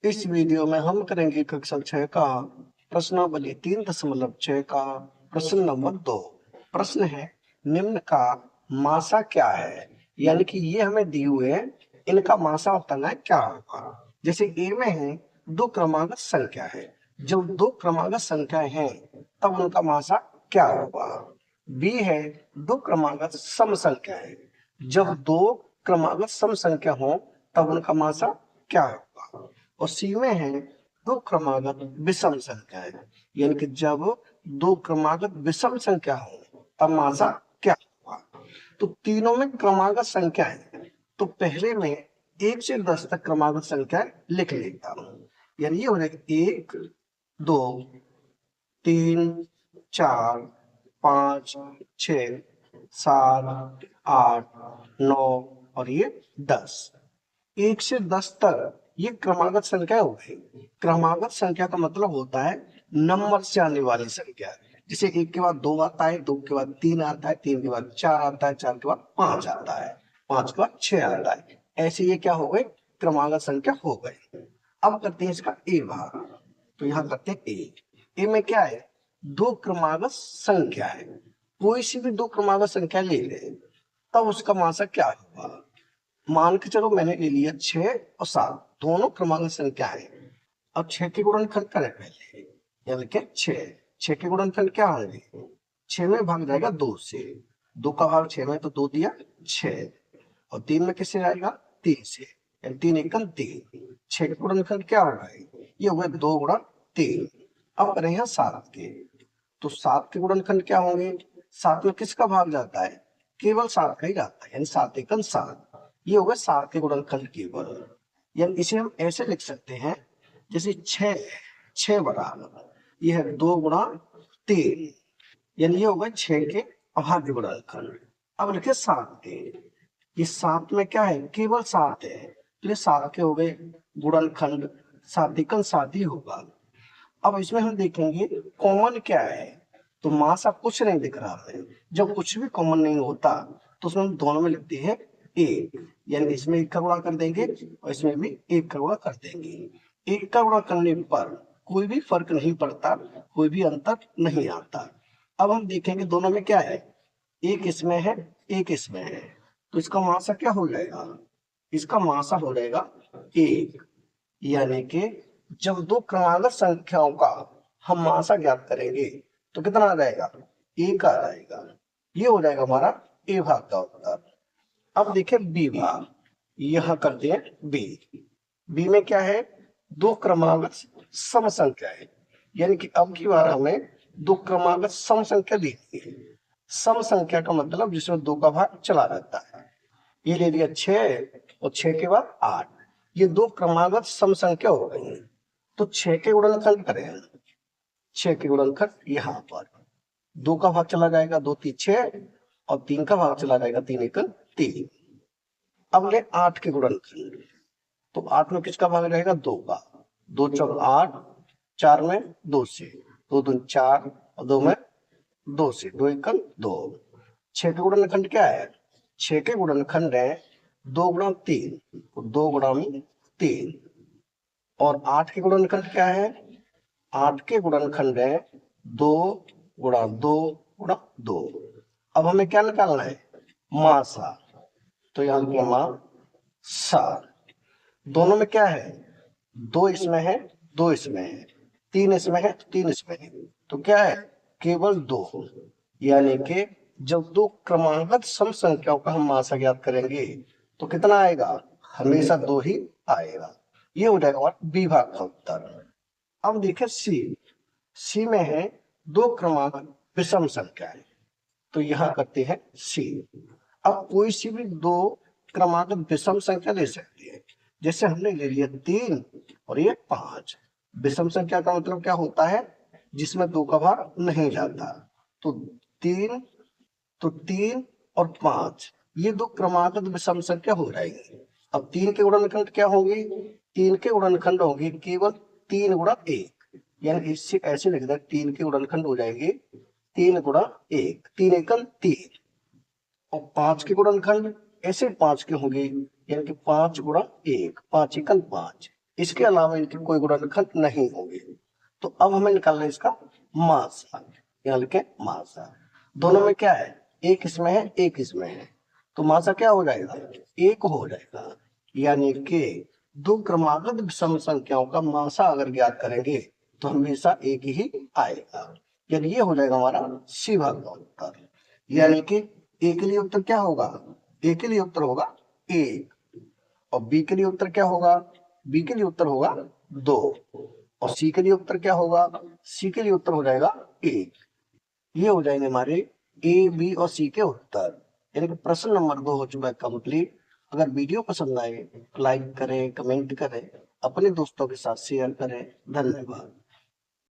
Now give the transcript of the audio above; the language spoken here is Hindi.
इस वीडियो में हम करेंगे कक्षा 6 का प्रश्नावली 3.6 का प्रश्न नंबर 2। प्रश्न है, निम्न का मासा क्या है? यानी कि ये हमें दिए हुए हैं, इनका मासा बताना है क्या होगा। जैसे ए में है दो क्रमागत संख्या है, जब दो क्रमागत संख्याएं हैं तब उनका मासा क्या होगा। बी है दो क्रमागत सम संख्या है, जब दो क्रमागत सम संख्या हो तब उनका मासा क्या होगा। और सी में है दो क्रमागत विषम संख्या है, यानी कि जब दो क्रमागत विषम संख्या हो तब मासा क्या होगा। तो तीनों में क्रमागत संख्या है, तो पहले में 1 से 10 तक क्रमागत संख्या लिख लेता हूं। यानी ये हो जाएगा 1 2 3 4 5 6 7 8 9 और ये 10। 1 से 10 तक ये क्रमागत संख्या हो गई। क्रमागत संख्या का मतलब होता है नंबर से आने वाली संख्या। जैसे 1 के बाद 2 आता है, 2 के बाद 3 आता है, 3 के बाद 4 आता है, 4 के बाद 5 आता है, 5 के बाद 6 आता है। ऐसे ये क्या हो गई, क्रमागत संख्या हो गई। अब करते हैं इसका ए भाग। तो यहाँ करते हैं ए में क्या है, दो क्रमागत संख्या है। कोई सी भी दो क्रमागत संख्या ले ले तब उसका मासा क्या होगा। मान के चलो मैंने ले लिया 6 और 7 दोनों क्रमांक संख्या है। अब 6 के गुणनखंड करें पहले, यानी कि 6 के गुणनखंड क्या होंगे, 6 में भाग जाएगा 2 से, 2 का भाग 6 में तो 2 दिया 6, और 3 में किससे जाएगा 3 से, यानी 3 एकम 3। 6 के गुणनखंड क्या होगा, ये हो गए 2 गुणा 3। अब करें यहाँ 7 के, तो 7 के गुणनखंड क्या होंगे, 7 में किसका भाग जाता है, केवल 7 का ही जाता है, यानी 7 एकम 7। ये होगा 7 के गुणनखंड केवल। यानी इसे हम ऐसे लिख सकते हैं, जैसे 6 बराबर ये है 2 गुणा 3, यानी ये होगा 6 के अभाज्य गुणनखंड। अब लिखे 7 के, ये 7 में क्या है, केवल 7 है, तो ये 7 के हो गए गुणनखंड, 7 एकम 7 ही होगा। अब इसमें हम देखेंगे कॉमन क्या है, तो मासा कुछ नहीं दिख रहा है। जब कुछ भी कॉमन नहीं होता तो उसमें हम दोनों में लिखते हैं एक, यानी इसमें 1 का गुणा कर देंगे और इसमें भी 1 का गुणा कर देंगे। 1 का गुणा करने पर कोई भी फर्क नहीं पड़ता, कोई भी अंतर नहीं आता। अब हम देखेंगे दोनों में क्या है, एक इसमें है, एक इसमें है, तो इसका मासा क्या हो जाएगा, इसका मासा हो जाएगा 1। यानी कि जब दो क्रमागत संख्याओं का हम मासा ज्ञात करेंगे तो कितना आ जाएगा, 1 आ जाएगा। ये हो जाएगा हमारा ए भाग का उत्तर। अब देखिए बी भाग, यहां करते हैं बी। बी में क्या है, दो क्रमागत सम संख्या है, यानी कि अब की बार हमें दो क्रमागत सम संख्या लिखनी है। सम संख्या का मतलब जिसमें 2 का भाग चला जाता है। ये ले लिया 6 और 6 के बाद 8, ये दो क्रमागत सम संख्या हो गई। तो 6 के गुणनखंड करें, 6 के गुणनखंड यहाँ पर 2 का भाग चला जाएगा, 2 3 6, और 3 का भाग चला जाएगा, 3 1 3। अब ले 8 के गुणनखंड, तो 8 में किसका भाग रहेगा, 2 का, 2 चौक 8, 4 में 2 से, 2 दूनी 4 और 2 में 2 से, 2 एकम 2। 6 के गुणनखंड क्या है, 6 के गुणनखंड है 2 गुणा 3, तो 2 गुणा 3। और 8 के गुणनखंड क्या है, 8 के गुणनखंड है 2 गुणा 2 गुणा 2। अब हमें क्या निकालना है, मासा, तो यहां लिखिए मासा। दोनों में क्या है, 2 इसमें है, 2 इसमें है, 3 इसमें है, 3 इसमें है, तो क्या है, केवल 2। यानी कि जब दो क्रमागत सम संख्याओं का हम मासा ज्ञात करेंगे तो कितना आएगा, हमेशा 2 ही आएगा। ये हो जाएगा हमारा बी भाग का उत्तर। अब देखिए सी में है दो क्रमागत विषम संख्याएं, तो यहां करते हैं सी। अब कोई सी भी दो क्रमागत विषम संख्या ले सकती है, जैसे हमने ले लिया 3 और ये 5। विषम संख्या का मतलब क्या होता है, जिसमें 2 का भाग नहीं जाता। तो 3, तो 3 और 5 ये दो क्रमागत विषम संख्या हो जाएगी। अब 3 के गुणनखंड क्या होंगे, 3 के गुणनखंड होंगे केवल 3 गुणा 1, यानी इससे ऐसे लिख दे 3 के गुणनखंड हो जाएंगे 3 गुणा 1, 3 एकम 3। और 5 के गुणनखंड ऐसे 5 के होंगे, यानी कि 5 गुणा 1, 5 एकम 5, इसके अलावा इनके कोई गुणनखंड नहीं होंगे। तो अब हमें निकालना है इसका मासा, यहाँ लिखे मासा। दोनों में क्या है, एक इसमें है एक इसमें है, तो मासा क्या हो जाएगा, एक हो जाएगा। यानी कि दो क्रमागत विषम संख्याओं का मासा अगर ज्ञात करेंगे तो हमेशा एक ही आएगा। यानी ये हो जाएगा हमारा सी भाग का उत्तर। यानी कि ए के लिए उत्तर क्या होगा, ए के लिए उत्तर होगा एक, और बी के लिए उत्तर क्या होगा, बी के लिए उत्तर होगा दो, और सी के लिए उत्तर क्या होगा, सी के लिए उत्तर हो जाएगा एक। ये हो जाएंगे हमारे ए बी और सी के उत्तर। यानी कि प्रश्न नंबर 2 हो चुका है कंप्लीट। अगर वीडियो पसंद आए तो लाइक करें, कमेंट करें, अपने दोस्तों के साथ शेयर करें। धन्यवाद।